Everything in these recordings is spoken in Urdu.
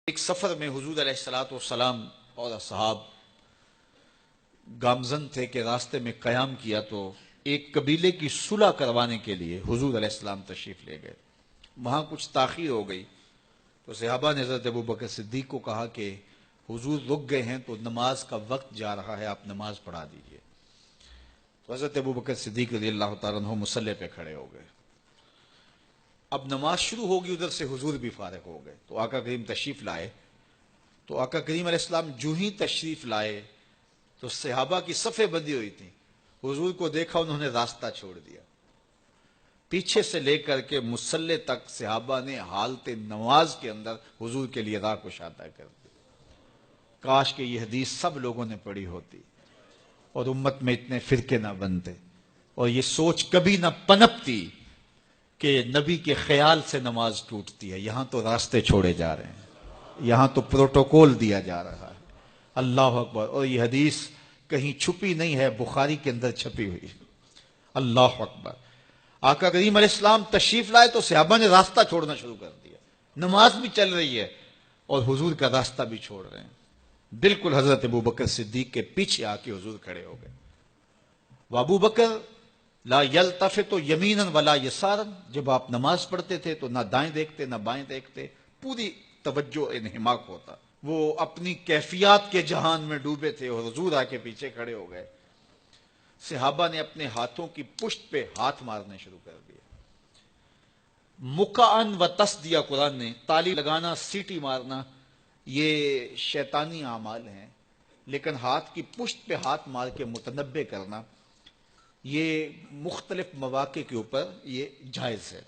ایک سفر میں حضور علیہ الصلوۃ والسلام اور اصحاب گامزن تھے کہ راستے میں قیام کیا تو ایک قبیلے کی صلح کروانے کے لیے حضور علیہ السلام تشریف لے گئے. وہاں کچھ تاخیر ہو گئی تو صحابہ نے حضرت ابوبکر صدیق کو کہا کہ حضور رک گئے ہیں تو نماز کا وقت جا رہا ہے، آپ نماز پڑھا دیجئے. تو حضرت ابوبکر صدیق رضی اللہ تعالیٰ عنہ مصلی پہ کھڑے ہو گئے. اب نماز شروع ہوگی، ادھر سے حضور بھی فارغ ہو گئے تو آقا کریم تشریف لائے. تو آقا کریم علیہ السلام جو ہی تشریف لائے تو صحابہ کی صفیں بندی ہوئی تھی. حضور کو دیکھا، انہوں نے راستہ چھوڑ دیا. پیچھے سے لے کر کے مصلی تک صحابہ نے حالت نماز کے اندر حضور کے لیے راہ کشادہ کر دی. کاش کہ یہ حدیث سب لوگوں نے پڑھی ہوتی اور امت میں اتنے فرقے نہ بنتے اور یہ سوچ کبھی نہ پنپتی کہ نبی کے خیال سے نماز ٹوٹتی ہے. یہاں تو راستے چھوڑے جا رہے ہیں، یہاں تو پروٹوکول دیا جا رہا ہے. اللہ اکبر. اور یہ حدیث کہیں چھپی نہیں ہے، بخاری کے اندر چھپی ہوئی. اللہ اکبر. آقا کریم علیہ السلام تشریف لائے تو صحابہ نے راستہ چھوڑنا شروع کر دیا. نماز بھی چل رہی ہے اور حضور کا راستہ بھی چھوڑ رہے ہیں. بالکل حضرت ابوبکر صدیق کے پیچھے آ کے حضور کھڑے ہو گئے. وہ ابو بکر لا یلتفت یمینا ولا یسارا، جب آپ نماز پڑھتے تھے تو نہ دائیں دیکھتے نہ بائیں دیکھتے، پوری توجہ انہماک ہوتا. وہ اپنی کیفیات کے جہان میں ڈوبے تھے اور حضور آ کے پیچھے کھڑے ہو گئے. صحابہ نے اپنے ہاتھوں کی پشت پہ ہاتھ مارنے شروع کر دیے. مکعن و تصدیہ، قرآن نے تالی لگانا، سیٹی مارنا، یہ شیطانی اعمال ہیں، لیکن ہاتھ کی پشت پہ ہاتھ مار کے متنبع کرنا یہ مختلف مواقع کے اوپر یہ جائز ہے.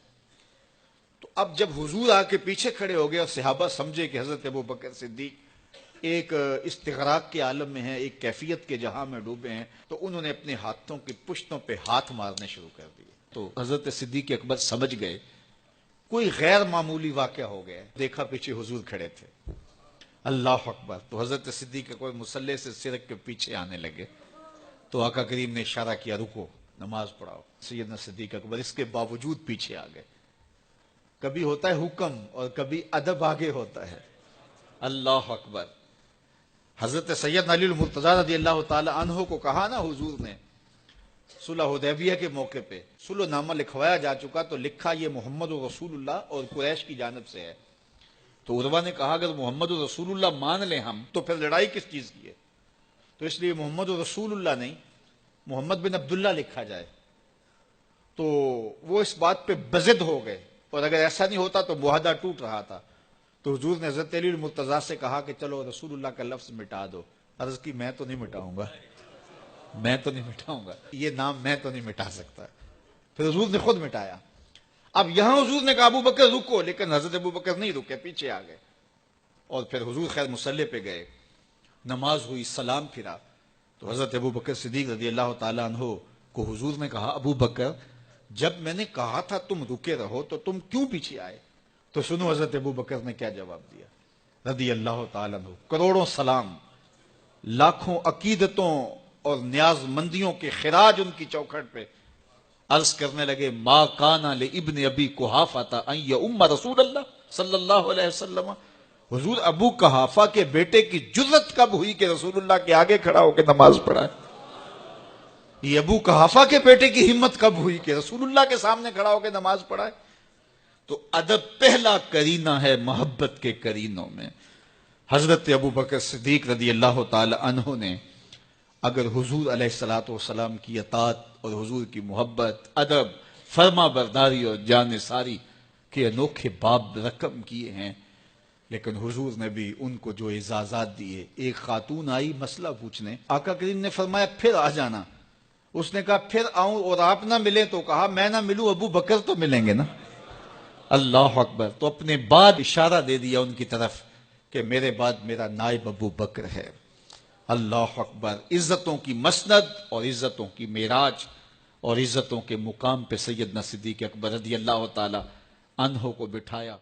تو اب جب حضور آ کے پیچھے کھڑے ہو گئے اور صحابہ سمجھے کہ حضرت ابوبکر صدیق ایک استغراق کے عالم میں ہیں، ایک کیفیت کے جہاں میں ڈوبے ہیں، تو انہوں نے اپنے ہاتھوں کی پشتوں پہ ہاتھ مارنے شروع کر دیے. تو حضرت صدیق اکبر سمجھ گئے کوئی غیر معمولی واقعہ ہو گیا. دیکھا پیچھے حضور کھڑے تھے. اللہ اکبر. تو حضرت صدیق اکبر مصلی سے سرک کے پیچھے آنے لگے تو آقا کریم نے اشارہ کیا، رکو نماز پڑھاؤ. سیدنا صدیق اکبر اس کے باوجود پیچھے آ گئے. کبھی ہوتا ہے حکم اور کبھی ادب آگے ہوتا ہے. اللہ اکبر. حضرت سیدنا علی المرتضیٰ رضی اللہ تعالی عنہ کو کہا نا حضور نے صلح حدیبیہ کے موقع پہ، صلح نامہ لکھوایا جا چکا تو لکھا یہ محمد رسول اللہ اور قریش کی جانب سے ہے. تو عروہ نے کہا اگر محمد رسول اللہ مان لیں ہم تو پھر لڑائی کس چیز کی ہے؟ تو اس لیے محمد رسول اللہ نہیں، محمد بن عبداللہ لکھا جائے. تو وہ اس بات پہ بضد ہو گئے اور اگر ایسا نہیں ہوتا تو معاہدہ ٹوٹ رہا تھا. تو حضور نے حضرت علی المرتضیٰ سے کہا کہ چلو رسول اللہ کا لفظ مٹا دو. عرض کی میں تو نہیں مٹاؤں گا، میں تو نہیں مٹاؤں گا، یہ نام میں تو نہیں مٹا سکتا. پھر حضور نے خود مٹایا. اب یہاں حضور نے کہا ابو بکر رکو، لیکن حضرت ابو بکر نہیں رکے، پیچھے آ گئے. اور پھر حضور خیر مصلی پہ گئے، نماز ہوئی، سلام پھرا تو حضرت ابو بکر صدیق رضی اللہ تعالیٰ عنہ کو حضور نے کہا ابو بکر جب میں نے کہا تھا تم رکے رہو تو تم کیوں پیچھے آئے؟ تو سنو حضرت ابو بکر نے کیا جواب دیا رضی اللہ تعالیٰ عنہ. کروڑوں سلام، لاکھوں عقیدتوں اور نیاز مندیوں کے خراج ان کی چوکھٹ پہ. عرض کرنے لگے ما کان لابن ابی قحافہ ان یؤم رسول اللہ صلی اللہ علیہ وسلم. حضور ابو قحافہ کے بیٹے کی جرت کب ہوئی کہ رسول اللہ کے آگے کھڑا ہو کے نماز پڑھائے؟ یہ ابو قحافہ کے بیٹے کی ہمت کب ہوئی کہ رسول اللہ کے سامنے کھڑا ہو کے نماز پڑھائے؟ تو ادب پہلا کرینہ ہے محبت کے کرینوں میں. حضرت ابو بکر صدیق رضی اللہ تعالی عنہ نے اگر حضور علیہ الصلوۃ والسلام کی اطاعت اور حضور کی محبت، ادب، فرما برداری اور جانثاری کے انوکھے باب رقم کیے ہیں، لیکن حضور نے بھی ان کو جو اعزازات دیے. ایک خاتون آئی مسئلہ پوچھنے، آقا کریم نے فرمایا پھر آ جانا. اس نے کہا پھر آؤں اور آپ نہ ملیں؟ تو کہا میں نہ ملوں ابو بکر تو ملیں گے نا. اللہ اکبر. تو اپنے بعد اشارہ دے دیا ان کی طرف کہ میرے بعد میرا نائب ابو بکر ہے. اللہ اکبر. عزتوں کی مسند اور عزتوں کی معراج اور عزتوں کے مقام پہ سیدنا صدیق اکبر رضی اللہ تعالی عنہ کو بٹھایا.